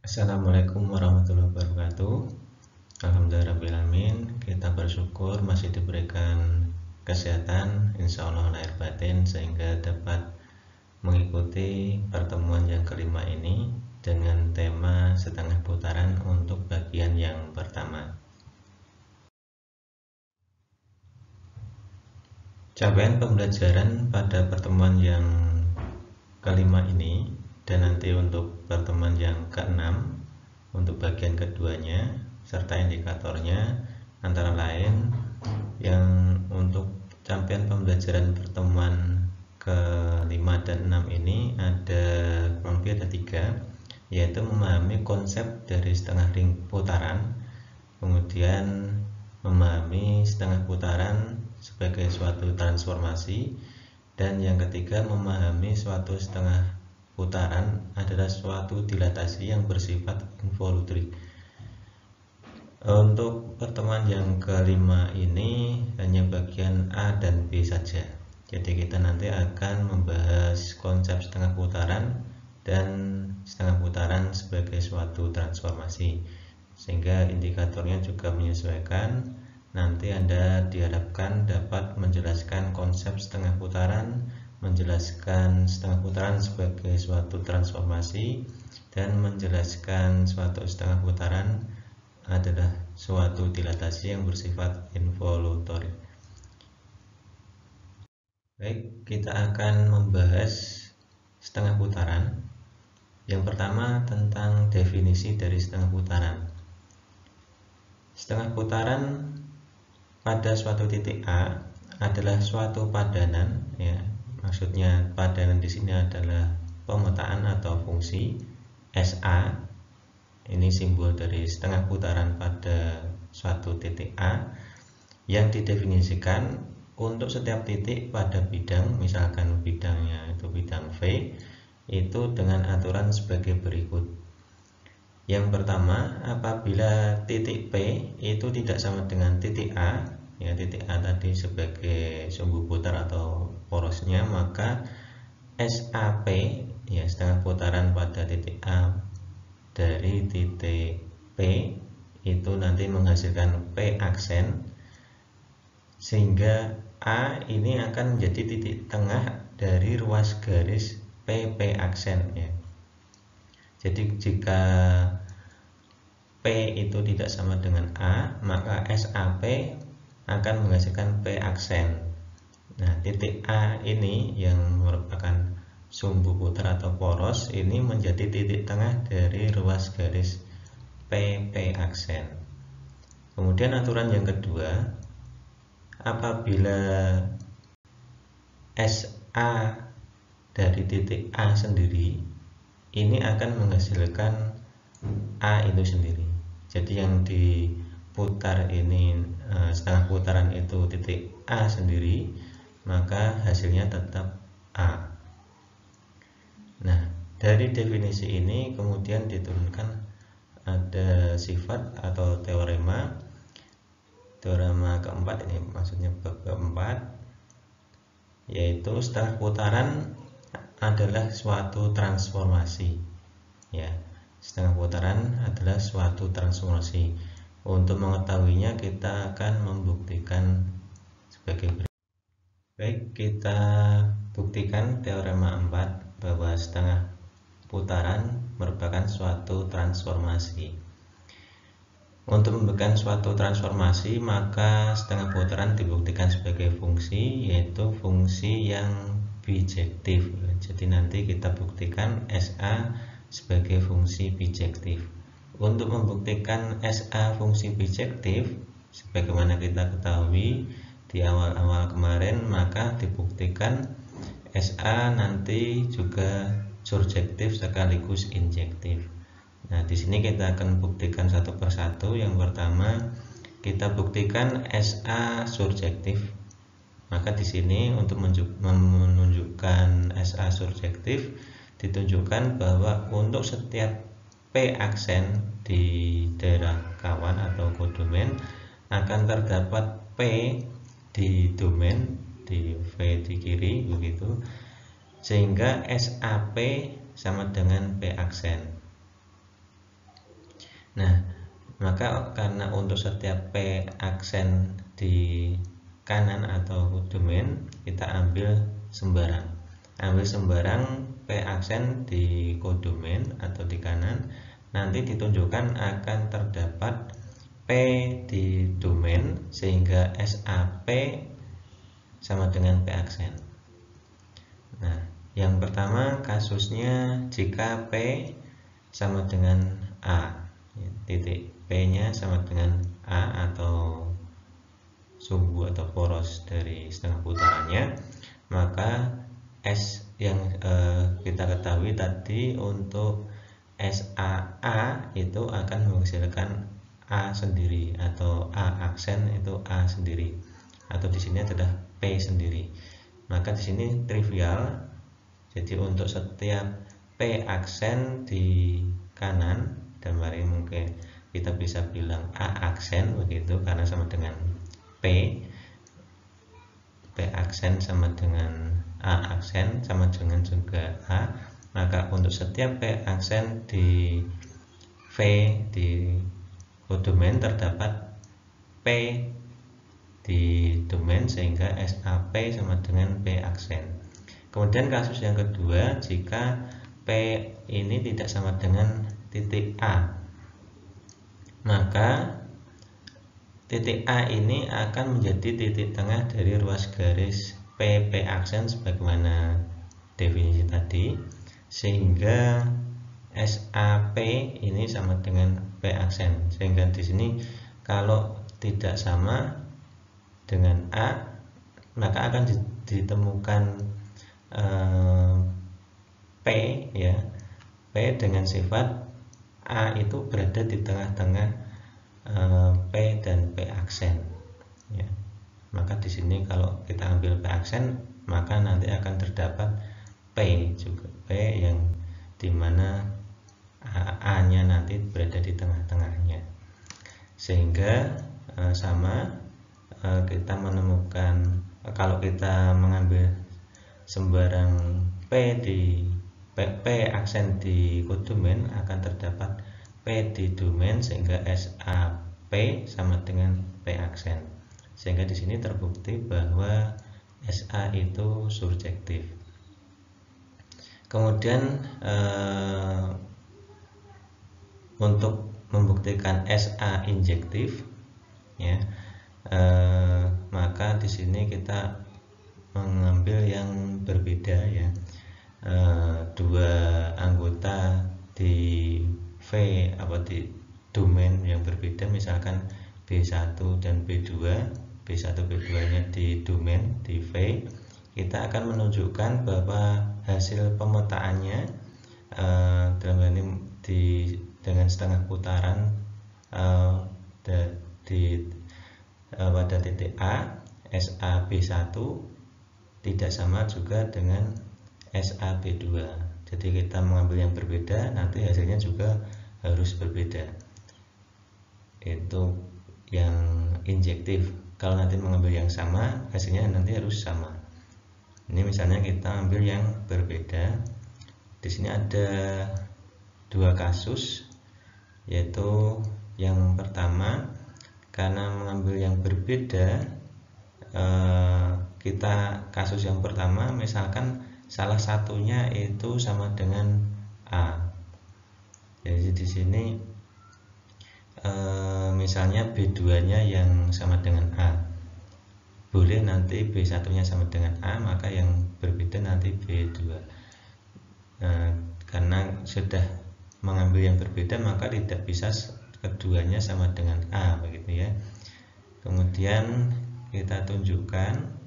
Assalamualaikum warahmatullahi wabarakatuh. Alhamdulillahirrahmanirrahim. Kita bersyukur masih diberikan kesehatan, insya Allah lahir batin, sehingga dapat mengikuti pertemuan yang kelima ini dengan tema setengah putaran untuk bagian yang pertama. Capaian pembelajaran pada pertemuan yang kelima ini dan nanti untuk pertemuan yang keenam untuk bagian keduanya serta indikatornya antara lain yang untuk capaian pembelajaran pertemuan ke-5 dan 6 ini ada kurang lebih ada 3, yaitu memahami konsep dari setengah ring putaran, kemudian memahami setengah putaran sebagai suatu transformasi, dan yang ketiga memahami suatu setengah putaran adalah suatu dilatasi yang bersifat involutory. Untuk pertemuan yang kelima ini hanya bagian A dan B saja. Jadi kita nanti akan membahas konsep setengah putaran dan setengah putaran sebagai suatu transformasi, sehingga indikatornya juga menyesuaikan. Nanti Anda diharapkan dapat menjelaskan konsep setengah putaran, menjelaskan setengah putaran sebagai suatu transformasi, dan menjelaskan suatu setengah putaran adalah suatu dilatasi yang bersifat involutory. Baik, kita akan membahas setengah putaran. Yang pertama tentang definisi dari setengah putaran. Setengah putaran pada suatu titik A adalah suatu padanan, ya. Maksudnya padanan di sini adalah pemetaan atau fungsi SA. Ini simbol dari setengah putaran pada suatu titik A yang didefinisikan untuk setiap titik pada bidang, misalkan bidangnya itu bidang V, itu dengan aturan sebagai berikut. Yang pertama, apabila titik P itu tidak sama dengan titik A, ya titik A tadi sebagai sumbu putar atau porosnya, maka SAP, ya setengah putaran pada titik A dari titik P itu nanti menghasilkan P aksen, sehingga A ini akan menjadi titik tengah dari ruas garis PP aksen, ya. Jadi jika P itu tidak sama dengan A, maka SAP akan menghasilkan P aksen. Nah, titik A ini yang merupakan sumbu putar atau poros ini menjadi titik tengah dari ruas garis PP aksen. Kemudian aturan yang kedua, apabila SA dari titik A sendiri ini akan menghasilkan A itu sendiri. Jadi yang diputar ini setengah putaran itu titik A sendiri, maka hasilnya tetap A. Nah, dari definisi ini kemudian diturunkan ada sifat atau teorema keempat, ini maksudnya bab keempat, yaitu setengah putaran adalah suatu transformasi, ya. Setengah putaran adalah suatu transformasi. Untuk mengetahuinya kita akan membuktikan sebagai berikut. Baik, kita buktikan teorema 4 bahwa setengah putaran merupakan suatu transformasi. Untuk memberikan suatu transformasi, maka setengah putaran dibuktikan sebagai fungsi, yaitu fungsi yang bijektif. Jadi nanti kita buktikan SA sebagai fungsi bijektif. Untuk membuktikan SA fungsi bijektif, sebagaimana kita ketahui di awal-awal kemarin, maka dibuktikan SA nanti juga surjektif sekaligus injektif. Nah, di sini kita akan buktikan satu persatu. Yang pertama, kita buktikan SA surjektif. Maka di sini untuk menunjukkan SA surjektif ditunjukkan bahwa untuk setiap P aksen di daerah kawan atau kodomen akan terdapat P di domain di V di kiri begitu, sehingga SAP sama dengan P aksen. Nah, maka karena untuk setiap P aksen di kanan atau domain kita ambil sembarang P aksen di kodomain atau di kanan, nanti ditunjukkan akan terdapat P di domain sehingga SAP sama dengan P aksen. Nah, yang pertama kasusnya jika P sama dengan A, titik P nya sama dengan A atau sumbu atau poros dari setengah putarannya, maka S yang kita ketahui tadi untuk SAA itu akan menghasilkan A sendiri, atau A aksen itu A sendiri, atau di sini adalah P sendiri. Maka di sini trivial, jadi untuk setiap P aksen di kanan, dan mari mungkin kita bisa bilang A aksen begitu karena sama dengan P aksen sama dengan A aksen sama dengan juga A, maka untuk setiap P aksen di V di kodomain terdapat P di domain sehingga SAP sama dengan P aksen. Kemudian kasus yang kedua, jika P ini tidak sama dengan titik A, maka titik A ini akan menjadi titik tengah dari ruas garis P aksen sebagaimana definisi tadi, sehingga SAP ini sama dengan P aksen. Sehingga di sini kalau tidak sama dengan A, maka akan ditemukan P ya, P dengan sifat A itu berada di tengah-tengah P dan P aksen ya. Maka di sini kalau kita ambil P aksen, maka nanti akan terdapat P juga, P yang dimana A nya nanti berada di tengah-tengahnya, sehingga sama kita menemukan kalau kita mengambil sembarang P di P aksen di kodomain akan terdapat P di domain sehingga SAP sama dengan P aksen, sehingga di sini terbukti bahwa SA itu surjektif. Kemudian untuk membuktikan SA injektif ya, maka di sini kita mengambil yang berbeda ya, dua anggota di V di domain yang berbeda, misalkan B1 dan B2. B1 B2 nya di domain di V, kita akan menunjukkan bahwa hasil pemetaannya dalam hal ini dengan setengah putaran pada titik A, SAB1 tidak sama juga dengan SAB2. Jadi kita mengambil yang berbeda, nanti hasilnya juga harus berbeda. Itu yang injektif. Kalau nanti mengambil yang sama, hasilnya nanti harus sama. Ini misalnya kita ambil yang berbeda. Di sini ada dua kasus, yaitu yang pertama, karena mengambil yang berbeda, kita kasus yang pertama misalkan salah satunya itu sama dengan A. Jadi di sini misalnya B2 nya yang sama dengan A, boleh nanti B1 nya sama dengan A, maka yang berbeda nanti B2. Karena sudah mengambil yang berbeda, maka tidak bisa keduanya sama dengan A begitu ya. Kemudian kita tunjukkan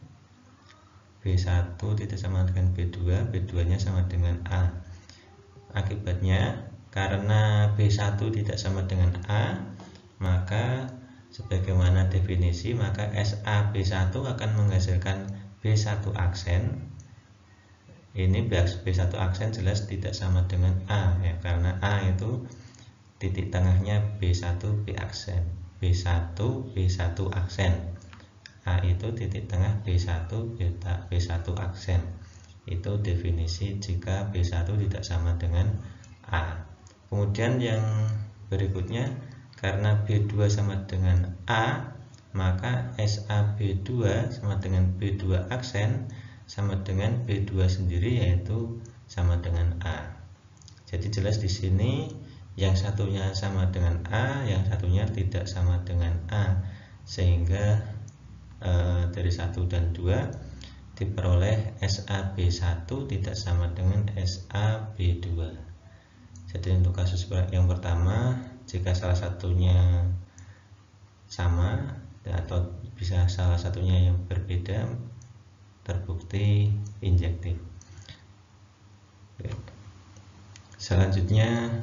B1 tidak sama dengan B2, B2 nya sama dengan A. Akibatnya karena B1 tidak sama dengan A, maka sebagaimana definisi, maka SAB1 akan menghasilkan B1 aksen. Ini B1 aksen jelas tidak sama dengan A ya, karena A itu titik tengahnya B1 B aksen, B1 B1 aksen. A itu titik tengah B1 B1 aksen. Itu definisi jika B1 tidak sama dengan A. Kemudian yang Berikutnya, karena B2 sama dengan A, maka SAB2 sama dengan B2 aksen sama dengan B2 sendiri, yaitu sama dengan A. Jadi jelas di sini yang satunya sama dengan A, yang satunya tidak sama dengan A, sehingga dari 1 dan 2 diperoleh SAB1 tidak sama dengan SAB2. Jadi untuk kasus yang pertama, jika salah satunya sama atau bisa salah satunya yang berbeda, terbukti injektif. Selanjutnya